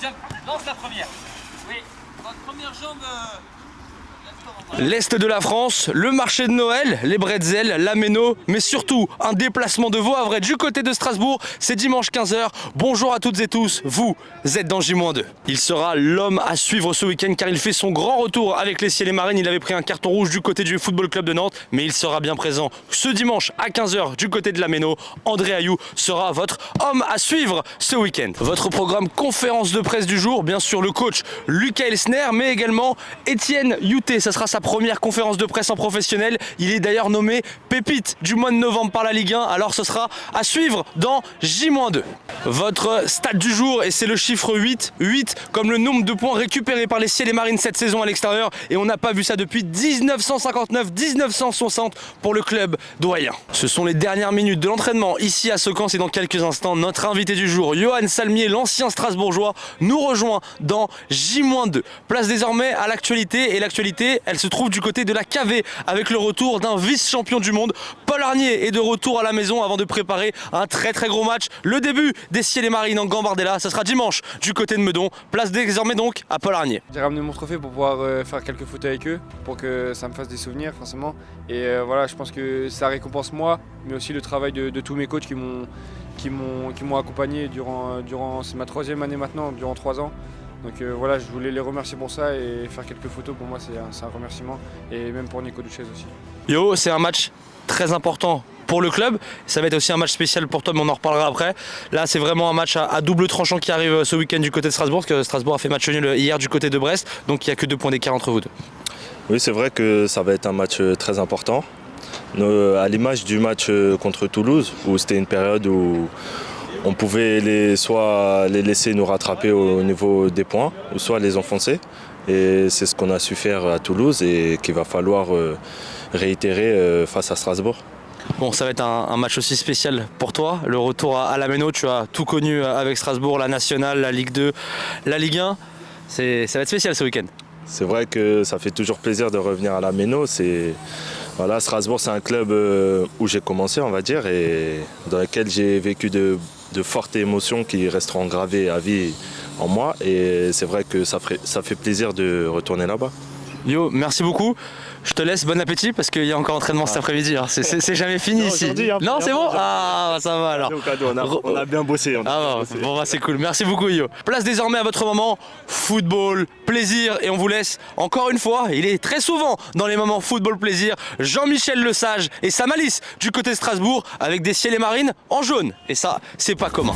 Jump, lance la première. Oui, votre première jambe. L'Est de la France, le marché de Noël, les bretzels, la méno, mais surtout un déplacement de Vauvray du côté de Strasbourg, c'est dimanche 15h. Bonjour à toutes et tous, vous êtes dans J-2. Il sera l'homme à suivre ce week-end car il fait son grand retour avec les Ciels et Marines. Il avait pris un carton rouge du côté du Football Club de Nantes, mais il sera bien présent ce dimanche à 15h du côté de la méno. André Ayou sera votre homme à suivre ce week-end. Votre programme conférence de presse du jour, bien sûr le coach Lucas Elsner, mais également Étienne Youté. Ça sera sa première conférence de presse en professionnel. Il est d'ailleurs nommé pépite du mois de novembre par la Ligue 1. Alors ce sera à suivre dans J-2. Votre stat du jour, et c'est le chiffre 8. 8 comme le nombre de points récupérés par les Ciels et Marines cette saison à l'extérieur. Et on n'a pas vu ça depuis 1959-1960 pour le club doyen. Ce sont les dernières minutes de l'entraînement ici à Secans et dans quelques instants, notre invité du jour, Johan Salmier, l'ancien Strasbourgeois, nous rejoint dans J-2. Place désormais à l'actualité, et l'actualité, elle se trouve du côté de la KV avec le retour d'un vice-champion du monde. Paul Arnier est de retour à la maison avant de préparer un très gros match. Le début des Ciels et Marines en Gambardella, ça sera dimanche du côté de Meudon. Place désormais donc à Paul Arnier. J'ai ramené mon trophée pour pouvoir faire quelques foot avec eux, pour que ça me fasse des souvenirs forcément. Et voilà, je pense que ça récompense moi, mais aussi le travail de tous mes coachs qui m'ont accompagné durant c'est ma 3e année maintenant, durant 3 ans. Donc voilà, je voulais les remercier pour ça, et faire quelques photos pour moi c'est un remerciement, et même pour Nico Duchesne aussi. Yo, c'est un match très important pour le club, ça va être aussi un match spécial pour toi, mais on en reparlera après. Là c'est vraiment un match à double tranchant qui arrive ce week-end du côté de Strasbourg, parce que Strasbourg a fait match nul hier du côté de Brest, donc il n'y a que 2 points d'écart entre vous deux. Oui, c'est vrai que ça va être un match très important, à l'image du match contre Toulouse, où c'était une période où on pouvait soit les laisser nous rattraper au niveau des points, ou soit les enfoncer. Et c'est ce qu'on a su faire à Toulouse et qu'il va falloir réitérer face à Strasbourg. Bon, ça va être un match aussi spécial pour toi, le retour à la méno. Tu as tout connu avec Strasbourg, la Nationale, la Ligue 2, la Ligue 1. Ça va être spécial ce week-end. C'est vrai que ça fait toujours plaisir de revenir à la méno. Voilà, Strasbourg, c'est un club où j'ai commencé, on va dire, et dans lequel j'ai vécu de fortes émotions qui resteront gravées à vie en moi. Et c'est vrai que ça fait plaisir de retourner là-bas. Yo, merci beaucoup. Je te laisse, bon appétit, parce qu'il y a encore entraînement cet après-midi. Hein. C'est jamais fini non, ici. Non, c'est bon. Ah, ça va alors. On a bien bossé. Bon, c'est cool. Merci beaucoup, Yo. Place désormais à votre moment football, plaisir, et on vous laisse encore une fois. Il est très souvent dans les moments football plaisir. Jean-Michel Lesage et sa malice du côté de Strasbourg avec des Ciels et Marines en jaune. Et ça, c'est pas commun.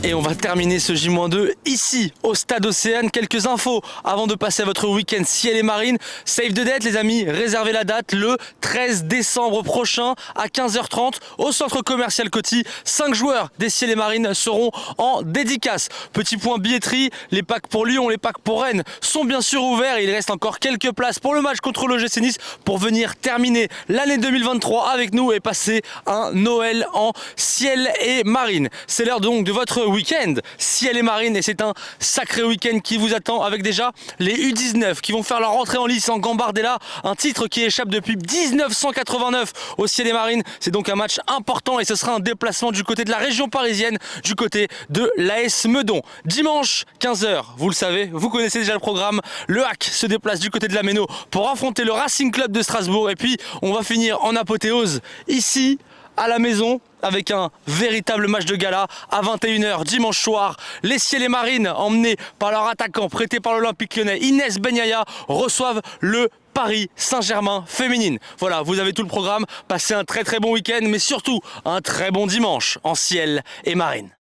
Et on va terminer ce J-2 ici au Stade Océane. Quelques infos avant de passer à votre week-end Ciels et Marines. Save the date les amis, réservez la date le 13 décembre prochain à 15h30 au centre commercial Coty. 5 joueurs des Ciels et Marines seront en dédicace. Petit point billetterie, les packs pour Lyon, les packs pour Rennes sont bien sûr ouverts. Il reste encore quelques places pour le match contre l'OGC Nice pour venir terminer l'année 2023 avec nous et passer un Noël en Ciels et Marines. C'est l'heure donc de votre week-end Ciels et Marines, et c'est un sacré week-end qui vous attend avec déjà les U19 qui vont faire leur entrée en lice en Gambardella, un titre qui échappe depuis 1989 aux Ciels et Marines. C'est donc un match important et ce sera un déplacement du côté de la région parisienne, du côté de l'AS Meudon. Dimanche 15h, vous le savez, vous connaissez déjà le programme, le HAC se déplace du côté de la Méno pour affronter le Racing Club de Strasbourg, et puis on va finir en apothéose ici à la maison avec un véritable match de gala à 21h dimanche soir. Les Ciels et Marines, emmenés par leur attaquant prêté par l'Olympique Lyonnais Inès Benyaya, reçoivent le Paris Saint-Germain féminine. Voilà, vous avez tout le programme. Passez un très bon week-end, mais surtout un très bon dimanche en Ciels et Marines.